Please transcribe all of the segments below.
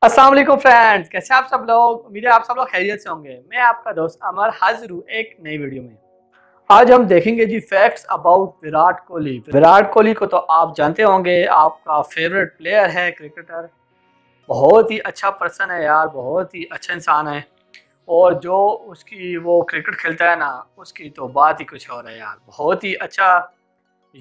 अस्सलाम वालेकुम फ्रेंड्स, कैसे आप सब लोग। उम्मीद है आप सब लोग खैरियत से होंगे। मैं आपका दोस्त अमर हाजिर हूँ एक नई वीडियो में। आज हम देखेंगे जी फैक्ट्स अबाउट विराट कोहली। विराट कोहली को तो आप जानते होंगे, आपका फेवरेट प्लेयर है, क्रिकेटर। बहुत ही अच्छा पर्सन है यार, बहुत ही अच्छा इंसान है। और जो उसकी वो क्रिकेट खेलता है ना, उसकी तो बात ही कुछ और है यार। बहुत ही अच्छा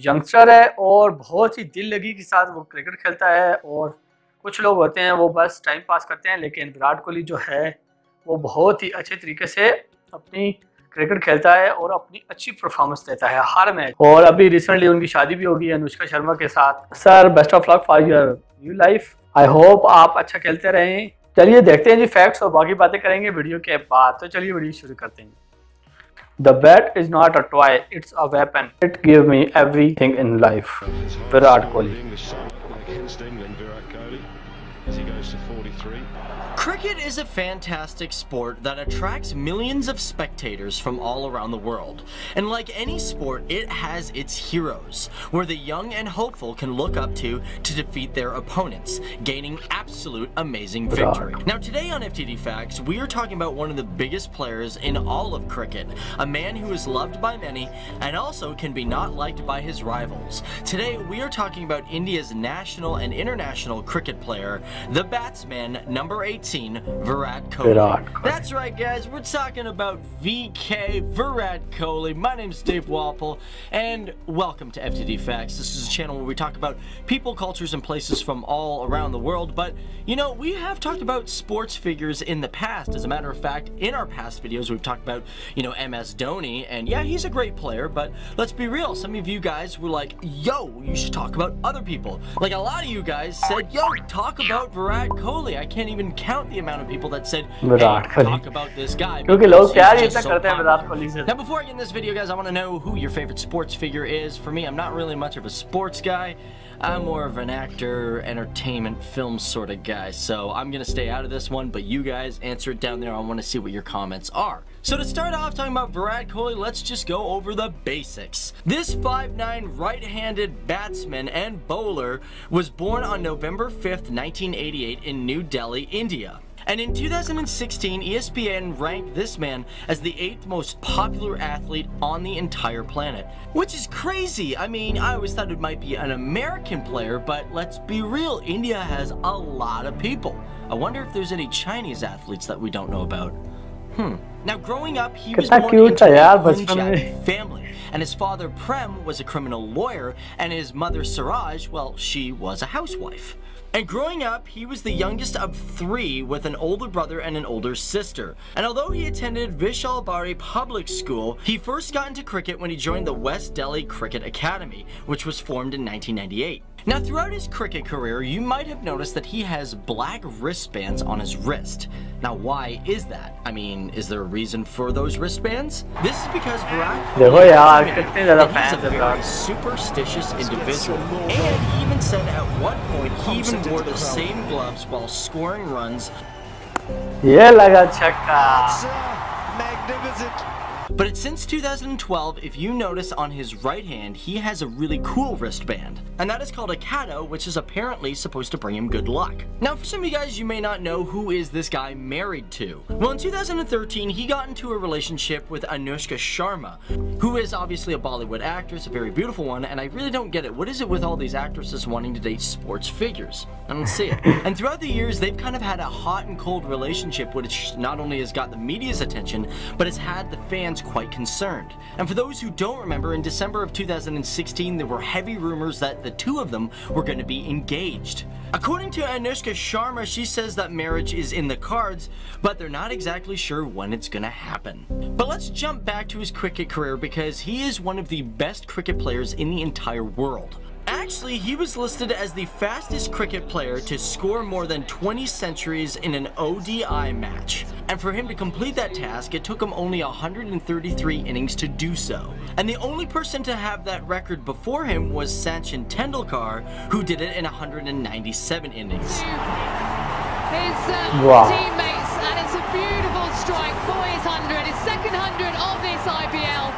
यंगस्टर है और बहुत ही दिल लगी के साथ वो क्रिकेट खेलता है। और कुछ लोग होते हैं वो बस टाइम पास करते हैं, लेकिन विराट कोहली जो है वो बहुत ही अच्छे तरीके से अपनी क्रिकेट खेलता है और अपनी अच्छी परफॉर्मेंस देता है हर मैच। और अभी रिसेंटली उनकी शादी भी होगी अनुष्का शर्मा के साथ। Sir, best of luck for your new life. I hope आप अच्छा खेलते रहें। चलिए देखते हैं जी फैक्ट्स और बाकी बातें करेंगे वीडियो के बाद। तो चलिए वीडियो शुरू करते हैं। The bat is not a toy, it's a weapon. It gives me everything in life. Virat Kohli. Cricket is a fantastic sport that attracts millions of spectators from all around the world. And like any sport, it has its heroes, where the young and hopeful can look up to defeat their opponents, gaining absolute amazing victory. Now today on FTD Facts, we are talking about one of the biggest players in all of cricket, a man who is loved by many and also can be not liked by his rivals. Today we are talking about India's national and international cricket player, the batsman number 18, Virat Kohli. That's right guys, we're talking about VK, Virat Kohli. My name's Dave Walpole and welcome to FTD Facts. This is a channel where we talk about people, cultures, and places from all around the world. But you know, we have talked about sports figures in the past. As a matter of fact, in our past videos we've talked about, you know, MS Dhoni, and yeah, he's a great player, but let's be real, some of you guys were like, yo, you should talk about other people. Like a lot of you guys said, yo, talk about Virat Kohli. I can't even count the amount of people that said, hey, talk about this guy. Now before I get in this video guys, I want to know who your favorite sports figure is. For me, I'm not really much of a sports guy. I'm more of an actor, entertainment, film sort of guy, so I'm gonna stay out of this one, but you guys answer it down there. I want to see what your comments are. So to start off talking about Virat Kohli, let's just go over the basics. This 5'9" right-handed batsman and bowler was born on November 5th, 1988 in New Delhi, India. And in 2016, ESPN ranked this man as the 8th most popular athlete on the entire planet. Which is crazy. I mean, I always thought it might be an American player, but let's be real, India has a lot of people. I wonder if there's any Chinese athletes that we don't know about. Now growing up, he was born into a Punjabi family, and his father Prem was a criminal lawyer, and his mother Siraj, well, she was a housewife. And growing up, he was the youngest of 3 with an older brother and an older sister. And although he attended Vishal Bari Public School, he first got into cricket when he joined the West Delhi Cricket Academy, which was formed in 1998. Now throughout his cricket career, you might have noticed that he has black wristbands on his wrist. Now why is that? I mean, is there a reason for those wristbands? This is because Virat Kohli is a very superstitious individual. And he even said at one point he even wore the same gloves while scoring runs. ये लगा छक्का. Magnificent. But since 2012, if you notice on his right hand, he has a really cool wristband. And that is called a Kato, which is apparently supposed to bring him good luck. Now for some of you guys, you may not know who is this guy married to. Well, in 2013, he got into a relationship with Anushka Sharma, who is obviously a Bollywood actress, a very beautiful one, and I really don't get it. What is it with all these actresses wanting to date sports figures? I don't see it. And throughout the years, they've kind of had a hot and cold relationship, which not only has got the media's attention, but has had the fans quite concerned. And for those who don't remember, in December of 2016, there were heavy rumors that the two of them were going to be engaged. According to Anushka Sharma, she says that marriage is in the cards, but they're not exactly sure when it's gonna happen. But let's jump back to his cricket career because he is one of the best cricket players in the entire world. Actually, he was listed as the fastest cricket player to score more than 20 centuries in an ODI match. And for him to complete that task, it took him only 133 innings to do so. And the only person to have that record before him was Sachin Tendulkar, who did it in 197 innings. His teammates, and it's a beautiful strike for his 100, his second 100 of this IPL.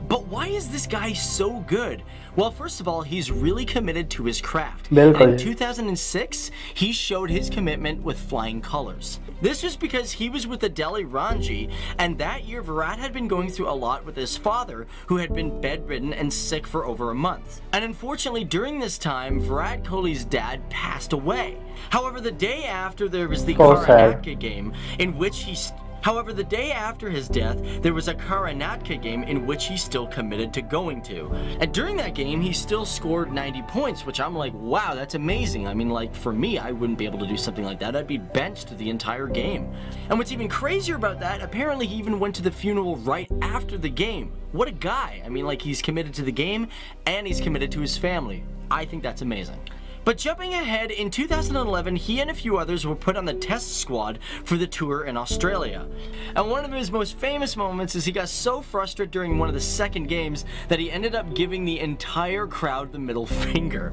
But But why is this guy so good? Well, first of all, he's really committed to his craft. बिल्कुल। And in 2006, he showed his commitment with flying colors. This was because he was with the Delhi Ranji, and that year Virat had been going through a lot with his father, who had been bedridden and sick for over a month. And unfortunately, during this time, Virat Kohli's dad passed away. However, the day after there was the Karnataka game in which he However, the day after his death, there was a Karnataka game in which he still committed to going to. And during that game, he still scored 90 points, which I'm like, wow, that's amazing. I mean, like, for me, I wouldn't be able to do something like that. I'd be benched the entire game. And what's even crazier about that, apparently he even went to the funeral right after the game. What a guy. I mean, like, he's committed to the game, and he's committed to his family. I think that's amazing. But jumping ahead, in 2011, he and a few others were put on the test squad for the tour in Australia. And one of his most famous moments is he got so frustrated during one of the second games that he ended up giving the entire crowd the middle finger.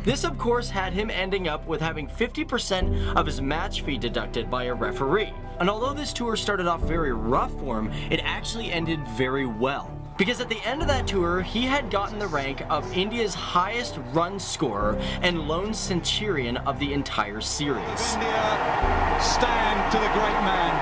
This, of course, had him ending up with having 50% of his match fee deducted by a referee. And although this tour started off very rough for him, it actually ended very well. Because at the end of that tour, he had gotten the rank of India's highest run scorer and lone centurion of the entire series. India stand to the great man.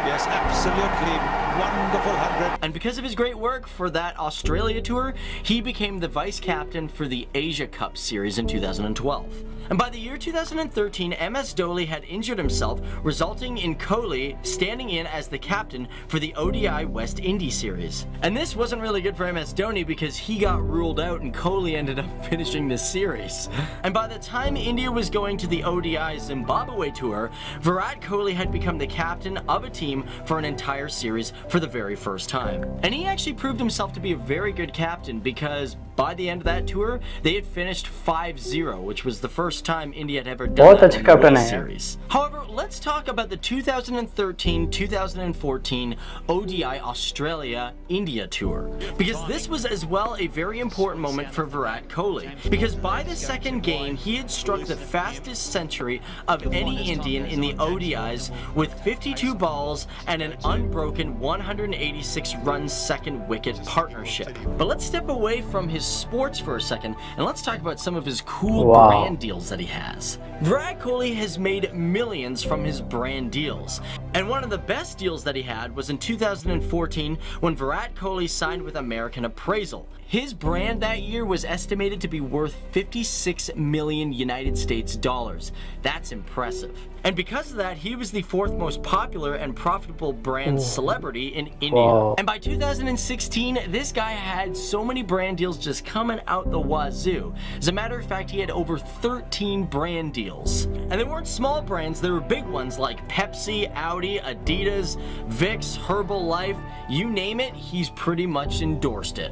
Yes, absolutely wonderful 100. And because of his great work for that Australia tour, he became the vice captain for the Asia Cup series in 2012. And by the year 2013, MS Dhoni had injured himself, resulting in Kohli standing in as the captain for the ODI West Indies series. And this wasn't really good for MS Dhoni because he got ruled out and Kohli ended up finishing this series. And by the time India was going to the ODI Zimbabwe tour, Virat Kohli had become the captain of a team for an entire series for the very first time. And he actually proved himself to be a very good captain because by the end of that tour, they had finished 5-0, which was the first time India had ever done that in the series. However, let's talk about the 2013-2014 ODI Australia India tour, because this was as well a very important moment for Virat Kohli, because by the second game he had struck the fastest century of any Indian in the ODIs with 52 balls and an unbroken 186 run second wicket partnership. But let's step away from his sports for a second and let's talk about some of his cool brand deals that he has. Virat Kohli has made millions from his brand deals, and one of the best deals that he had was in 2014 when Virat Kohli signed with American Appraisal. His brand that year was estimated to be worth 56 million United States dollars. That's impressive. And because of that, he was the fourth most popular and profitable brand celebrity in India. And by 2016, this guy had so many brand deals just coming out the wazoo. As a matter of fact, he had over 13 brand deals. And they weren't small brands, they were big ones like Pepsi, Audi, Adidas, Vicks, Herbalife, you name it, he's pretty much endorsed it.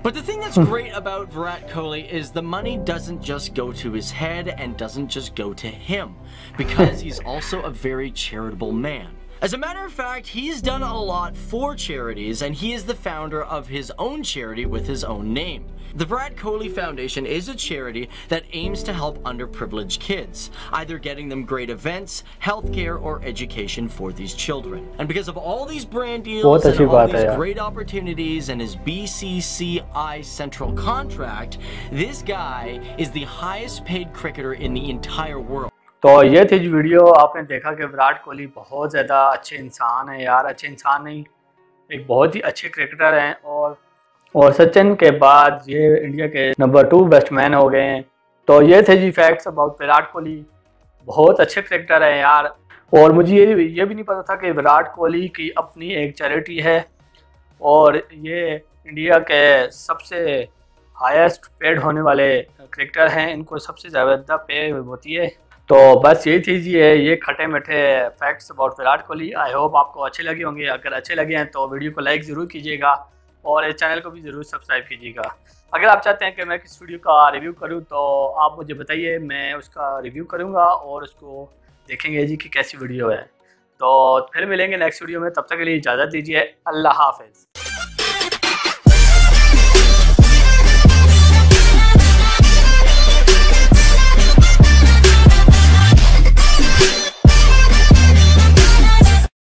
But the thing that's great about Virat Kohli is the money doesn't just go to his head and doesn't just go to him, because he's also a very charitable man. As a matter of fact, he's done a lot for charities, and he is the founder of his own charity with his own name. The Virat Kohli Foundation is a charity that aims to help underprivileged kids, either getting them great events, healthcare, or education for these children. And because of all these brand deals and all these great opportunities and his BCCI central contract, this guy is the highest paid cricketer in the entire world. तो ये थी जो video आपने देखा कि विराट कोहली बहुत ज़्यादा अच्छे इंसान है यार, अच्छे इंसान नहीं, एक बहुत ही अच्छे क्रिकेटर हैं और सचिन के बाद ये इंडिया के नंबर 2 बैट्समैन हो गए हैं। तो ये थे जी फैक्ट्स अबाउट विराट कोहली, बहुत अच्छे क्रिकेटर हैं यार। और मुझे ये भी नहीं पता था कि विराट कोहली की अपनी एक चैरिटी है और ये इंडिया के सबसे हाईएस्ट पेड होने वाले क्रिकेटर हैं, इनको सबसे ज़्यादा पे होती है। तो बस यही चीज़ ये खट्टे मीठे facts about Virat Kohli. I hope आपको अच्छे लगे होंगे, अगर अच्छे लगे हैं तो वीडियो को लाइक ज़रूर कीजिएगा और इस चैनल को भी ज़रूर सब्सक्राइब कीजिएगा। अगर आप चाहते हैं कि मैं किस वीडियो का रिव्यू करूं तो आप मुझे बताइए, मैं उसका रिव्यू करूंगा और उसको देखेंगे जी कि कैसी वीडियो है। तो फिर मिलेंगे नेक्स्ट वीडियो में, तब तक के लिए इजाज़त दीजिए। अल्लाह हाफ़िज़।